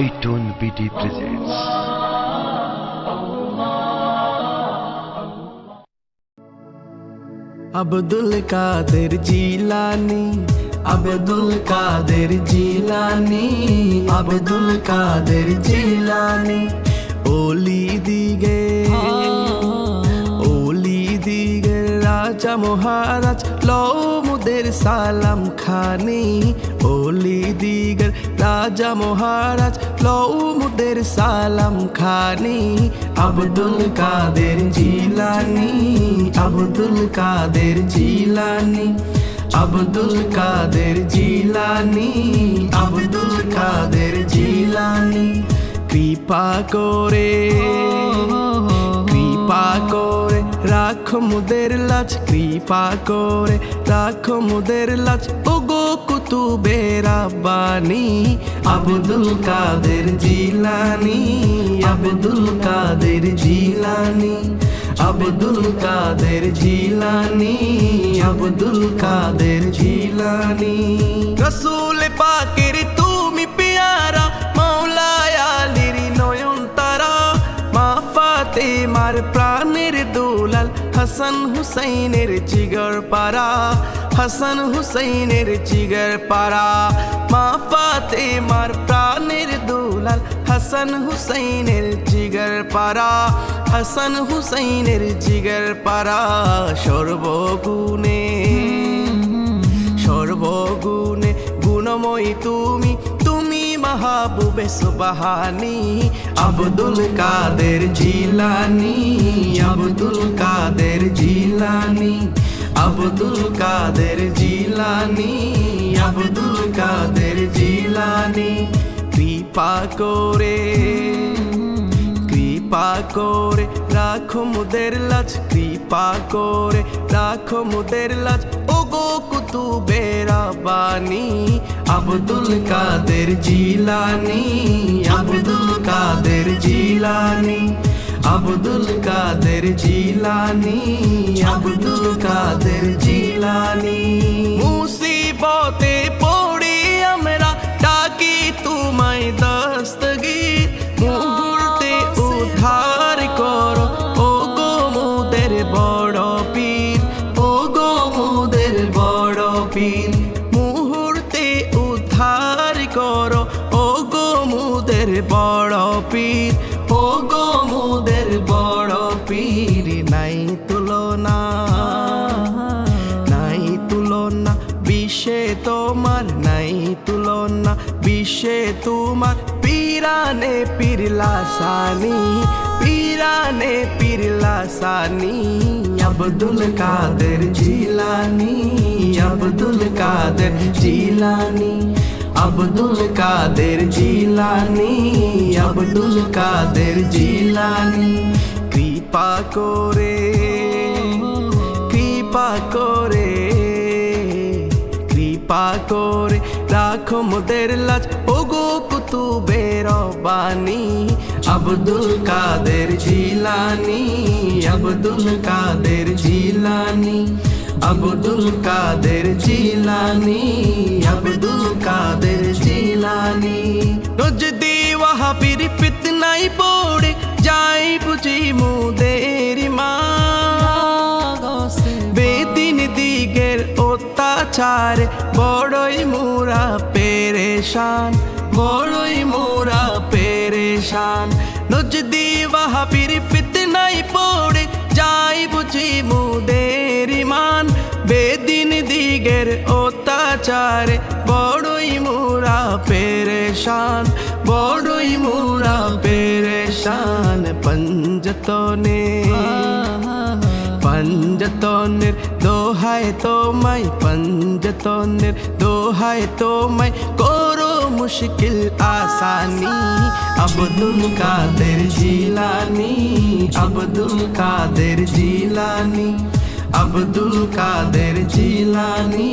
iTunes BD presents Abdul কাদের জিলানী, আব্দুল কাদের জিলানী, আব্দুল কাদের জিলানী। ওলি দিগের রাজা মহারাজ লও মুদের সালাম খানি। ওলি দিগের রাজা মহারাজ লও মুদের সালাম খানি। আব্দুল কাদের জিলানী, আব্দুল কাদের জিলানী, আব্দুল কাদের জিলানী, আব্দুল কাদের জিলানী। কৃপা করে রাখো মুদের লাজ, কৃপা করে রাখো মুদের লাজ। ওগো কুতুবে রাব্বানী আব্দুল কাদের জিলানী, আব্দুল কাদের জিলানী, আব্দুল কাদের জিলানী, আব্দুল কাদের জিলানী। রসূল পাকের তুমি পেয়ারা, মাওলায় আলীর নয়ন তারা। মা ফাতেমার প্রাণের দুলাল, হাসান হুসাইনের জিগর পারা, হাসান হুসাইনের জিগর পারা। মা ফাতেমার প্রাণের দুলাল, হাসান হুসাইনের জিগর পারা, হাসান হুসাইনের জিগর পারা। সর্বগুণে গুণময়ী তুমি, তুমি মাহবুবে সুবহানী। আব্দুল কাদের জিলানী, আব্দুল কাদের জিলানী, আব্দুল কাদের জিলানী, আব্দুল কাদের জিলানী। কৃপা করে রাখো মুদের লাজ, কৃপা করে রাখো মুদের লাজ। ওগো কুতুবে রাব্বানী আব্দুল কাদের জিলানী, আব্দুল কাদের জিলানী, আব্দুল কাদের জিলানী, আব্দুল কাদের জিলানী। মুসিবতে পড়ে আমরা ডাকি তোমায় দস্তগীর, মুহূর্তে উদ্ধার করো ওগো মুদের বড় পীর, ওগো মুদের বড় পীর। মুহূর্তে উদ্ধার করো ওগো মুদের বড় পীর, ওগো মুদের বড় পীর। নাই তুলনা, নাই তুলনা বিশ্বে তোমার, নাই তুলনা বিশ্বে তোমার। পীরানে পীর লাসানী, পীরানে পীর লাসানী। আব্দুল কাদের জিলানী, আব্দুল কাদের জিলানী, আব্দুল কাদের জিলানী, আব্দুল কাদের জিলানী। কৃপা করে রাখো মুদের লাজ। ওগো কুতুবে রব্বানী আব্দুল কাদের জিলানী, আব্দুল কাদের জিলানী, আব্দুল কাদের জিলানী, আব্দুল কাদের জিলানী। নজদি ওয়াহাবীর ফিতনায় পড়ে যাই বুঝি মুদের মা। বেদিন দিগের অত্যাচার বড়ই মোরা পেরেশান, বড়ই মোরা পেরেশান। নজদি ওয়াহাবীর ফিতনায় পড়ে যাই বুঝি মুদের ইমান। বেদিন দিগের অত্যাচার বড়ই মোরা পেরেশান, বড়ই মোরা পেরেশান। পঞ্জতনের দোহায় তোমায়, পঞ্জতনের দোহায় তোমায়। করো মুশকিল আসানি আব্দুল কাদের জিলানী, আব্দুল কাদের জিলানী, আব্দুল কাদের জিলানী,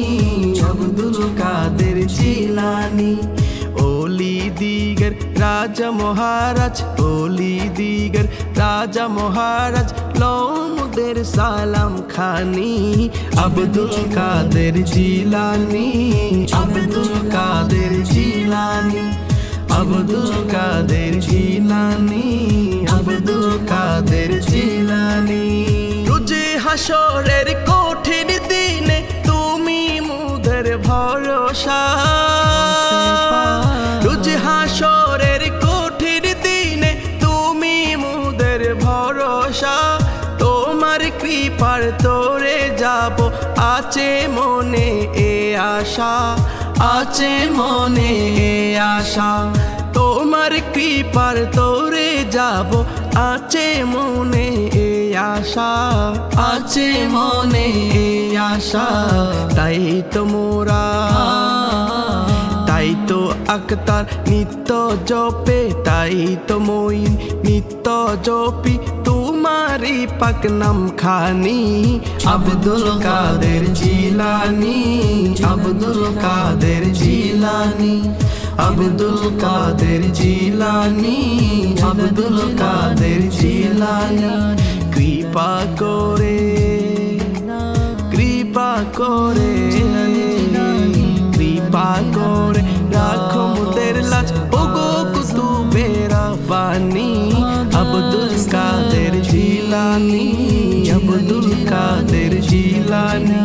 আব্দুল কাদের জিলানী। ওলি দিগের রাজা মহারাজ, ওলি দিগের রাজা মহারাজ লও মুদের সালাম খানি। আব্দুল কাদের জিলানী, আব্দুল কাদের জিলানী, আব্দুল কাদের জিলানী, আব্দুল কাদের জিলানী। রোজে হাসরের কঠিন দিনে তুমি মুদের ভরসা, রোজে হাসরের কঠিন দিনে তুমি মুদের ভরসা। তোমার কৃপার তোরে যাব আছে মনে এ আশা, আছে মনে এ আশা। তোমার কৃপার তোরে যাব আছে মনে এ আশা, আছে মনে এ আশা। তাই তো মোরা, তাই তো আক্তার নিত্য জপে, তাই তো মইন নিত্য জপি তোমারি পাক নাম খানি। আব্দুল কাদের জিলানী, আব্দুল কাদের জিলানী, আব্দুল কাদের জিলানী, আব্দুল কাদের জিলানী। কৃপা করে, কৃপা করে, কৃপা করে রাখো মুদের লাজ ওগো কুতুবে রাব্বানী। আব্দুল কাদের জিলানী, আব্দুল কাদের জিলানী।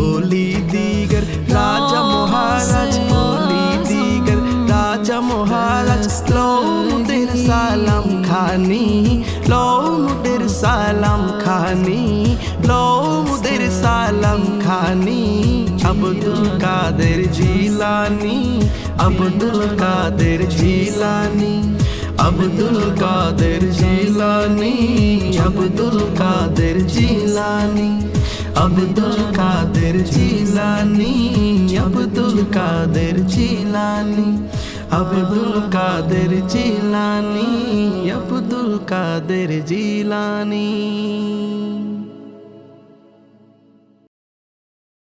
ওলি দিগর রাজা মহারাজ, ওলি দিগর রাজা মহারাজ। লও মুদের সালাম খানি, লও মুদের সালাম খানি, লও মুদের সালাম খানি। আব্দুল কাদের জিলানী, আব্দুল কাদের জিলানী, আব্দুল কাদের জিলানী, আব্দুল কাদের জিলানী, আব্দুল কাদের জিলানী, আব্দুল কাদের জিলানী, আব্দুল কাদের জিলানী, আব্দুল কাদের জিলানী।